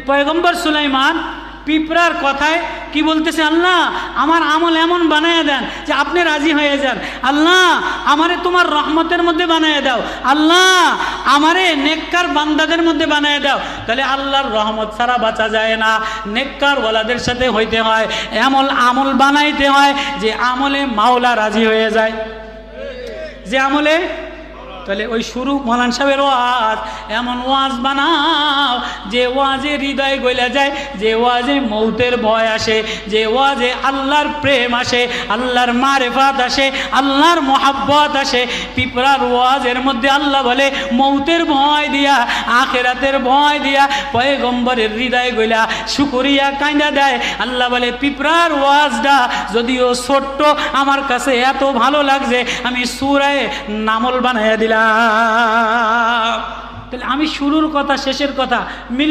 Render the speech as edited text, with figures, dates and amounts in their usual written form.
পয়গম্বর সুলাইমান পিঁপড়ার কথায় কি বলতেছে, আল্লাহ আমার আমল এমন বানায় দেন যে আপনি রাজি হয়ে যান। আল্লাহ আমারে তোমার রহমতের মধ্যে বানায় দাও। আল্লাহ আমারে নেককার বান্দাদের মধ্যে বানায় দাও। তাহলে আল্লাহর রহমত ছাড়া বাঁচা যায় না, নেককার ওয়ালাদের সাথে হইতে হয়, এমন আমল বানাইতে হয় যে আমলে মাওলা রাজি হয়ে যায়, যে আমলে। তাহলে ওই শুরু মৌলানা সাহেবের ওয়াজ, এমন ওয়াজ বানাও যে ওয়াজে হৃদয় গলে যায়, যে ওয়াজে মৌতের ভয় আসে, যে ওয়াজে আল্লাহর প্রেম আসে, আল্লাহর মারেফাত আসে, আল্লাহর মোহাব্বত আসে। পিঁপড়ার ওয়াজের মধ্যে আল্লাহ বলে মৌতের ভয় দিয়া, আখেরাতের ভয় দিয়া পয়গম্বরের হৃদয় গলা শুকরিয়া কাঁদা দেয়। আল্লাহ বলে পিঁপড়ার ওয়াজটা যদিও ছোট্ট, আমার কাছে এত ভালো লাগছে আমি সূরা নামল বানাইয়া দিলাম। তাহলে আমি শুরুর কথা শেষের কথা মিল